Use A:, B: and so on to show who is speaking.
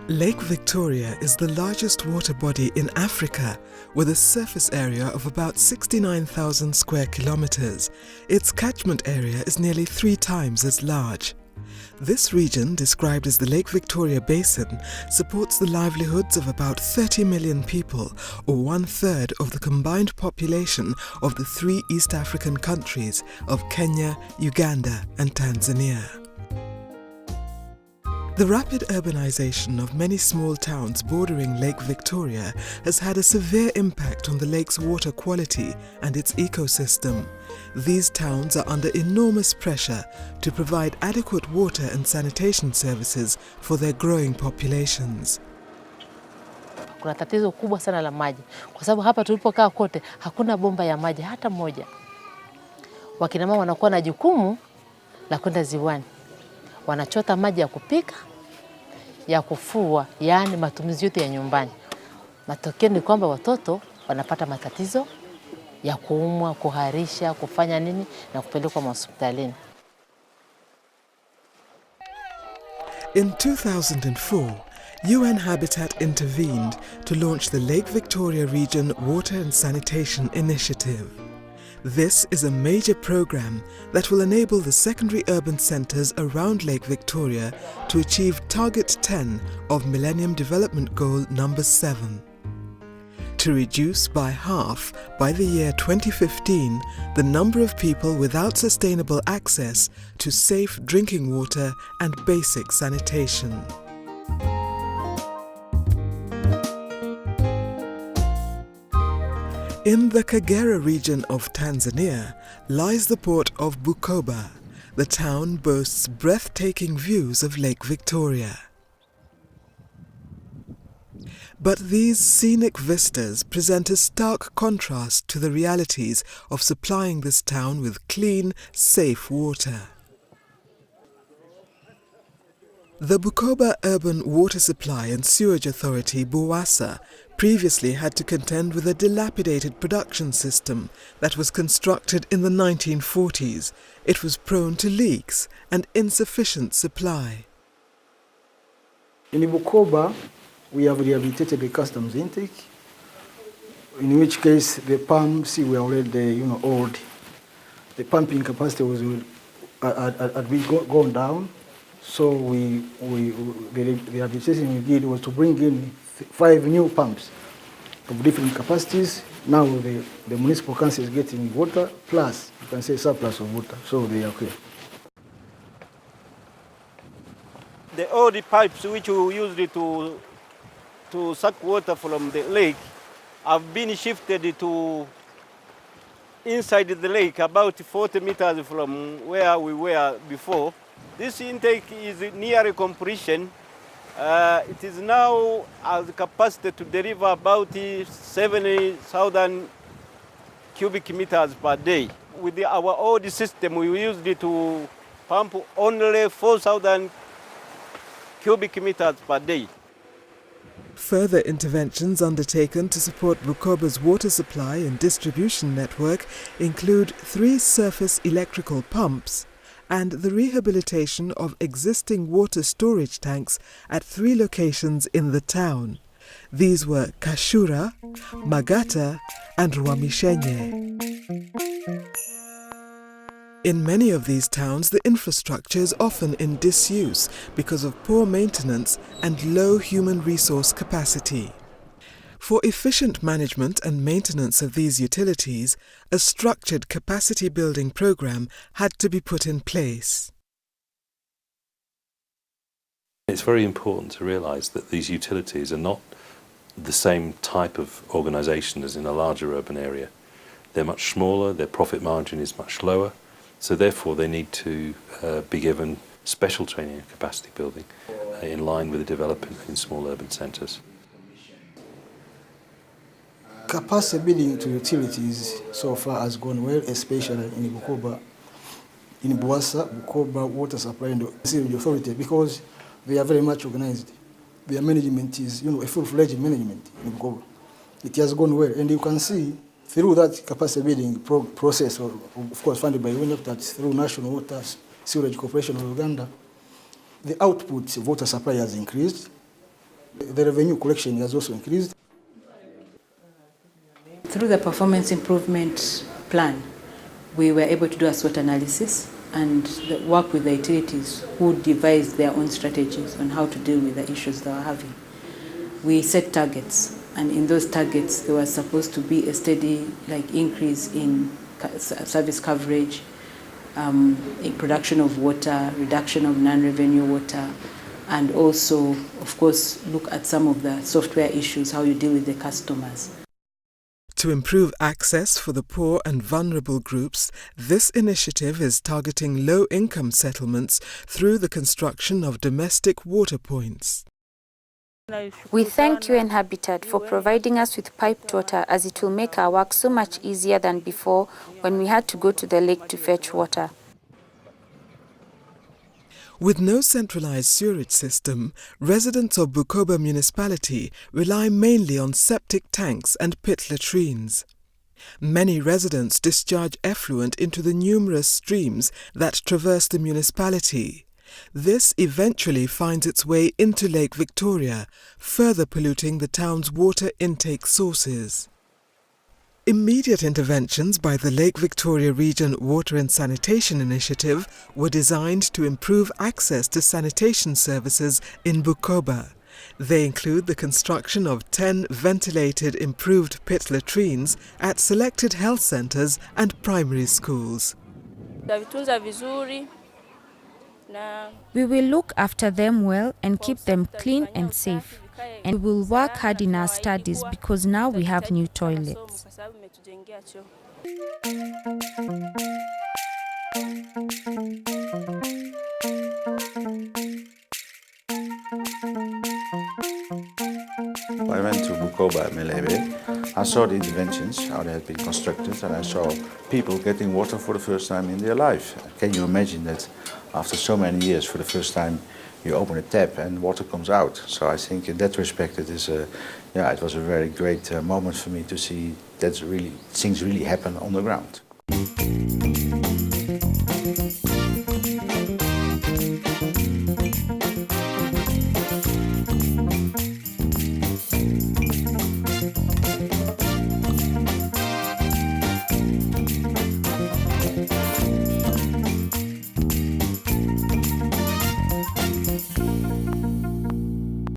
A: Lake Victoria is the largest water body in Africa with a surface area of about 69,000 square kilometers. Its catchment area is nearly 3 times as large. This region, described as the Lake Victoria Basin, supports the livelihoods of about 30 million people, or 1/3 of the combined population of the 3 East African countries of Kenya, Uganda and Tanzania. The rapid urbanization of many small towns bordering Lake Victoria has had a severe impact on the lake's water quality and its ecosystem. These towns are under enormous pressure to provide adequate water and sanitation services for their growing populations.
B: Kuna tatizo kubwa sana la maji kwa sababu hapa tulipokaa kote hakuna bomba ya maji hata moja. Wakina mama wanakuwa na jukumu la kwenda ziwani. Wanachota maji ya kupika, ya kufua, yaani matumizi yote ya nyumbani. Matokeo ni kwamba watoto wanapata matatizo ya kuumwa, kuharisha, kufanya nini na kupelekwa hospitalini.
A: In 2004, UN Habitat intervened to launch the Lake Victoria Region Water and Sanitation Initiative. This is a major program that will enable the secondary urban centres around Lake Victoria to achieve Target 10 of Millennium Development Goal number 7. To reduce by half, by the year 2015, the number of people without sustainable access to safe drinking water and basic sanitation. In the Kagera region of Tanzania lies the port of Bukoba. The town boasts breathtaking views of Lake Victoria. But these scenic vistas present a stark contrast to the realities of supplying this town with clean, safe water. The Bukoba Urban Water Supply and Sewage Authority, BUWASA, previously had to contend with a dilapidated production system that was constructed in the 1940s. It was prone to leaks and insufficient supply.
C: In Bukoba, we have rehabilitated the customs intake, in which case the pumps were already old. The pumping capacity was gone down. So the rehabilitation we did was to bring in 5 new pumps of different capacities. Now the municipal council is getting water plus, you can say, surplus of water, so they are okay.
D: The old pipes which we used to suck water from the lake have been shifted to inside the lake, about 40 meters from where we were before. This intake is near completion. It is now has capacity to deliver about 70,000 cubic meters per day. With our old system, we used it to pump only 4,000 cubic meters per day.
A: Further interventions undertaken to support Bukoba's water supply and distribution network include 3 surface electrical pumps and the rehabilitation of existing water storage tanks at 3 locations in the town. These were Kashura, Magata and Rwamishenye. In many of these towns, the infrastructure is often in disuse because of poor maintenance and low human resource capacity. For efficient management and maintenance of these utilities, a structured capacity building program had to be put in place.
E: It's very important to realise that these utilities are not the same type of organisation as in a larger urban area. They're much smaller, their profit margin is much lower, so therefore they need to be given special training and capacity building in line with the development in small urban centres.
C: Capacity building to utilities so far has gone well, especially in Bukoba, in BUWASA, Bukoba Water Supply and Sewage Authority, because they are very much organized. Their management is, a full-fledged management in Bukoba. It has gone well, and you can see through that capacity building process, of course funded by UNEP, that's through National Water Sewerage Corporation of Uganda, the output of water supply has increased. The revenue collection has also increased.
F: Through the performance improvement plan, we were able to do a SWOT analysis and work with the utilities who devised their own strategies on how to deal with the issues they were having. We set targets, and in those targets there was supposed to be a steady increase in service coverage, in production of water, reduction of non-revenue water, and also, of course, look at some of the software issues, how you deal with the customers.
A: To improve access for the poor and vulnerable groups, this initiative is targeting low-income settlements through the construction of domestic water points.
G: We thank UN Habitat for providing us with piped water, as it will make our work so much easier than before when we had to go to the lake to fetch water.
A: With no centralized sewerage system, residents of Bukoba municipality rely mainly on septic tanks and pit latrines. Many residents discharge effluent into the numerous streams that traverse the municipality. This eventually finds its way into Lake Victoria, further polluting the town's water intake sources. Immediate interventions by the Lake Victoria Region Water and Sanitation Initiative were designed to improve access to sanitation services in Bukoba. They include the construction of 10 ventilated improved pit latrines at selected health centres and primary schools.
G: We will look after them well and keep them clean and safe. And we will work hard in our studies because now we have new toilets.
H: I went to Bukoba and Melebe. I saw the interventions, how they had been constructed, and I saw people getting water for the first time in their life. Can you imagine that after so many years, for the first time, you open a tap and water comes out? So I think in that respect, it was a very great moment for me to see that things really happen on the ground.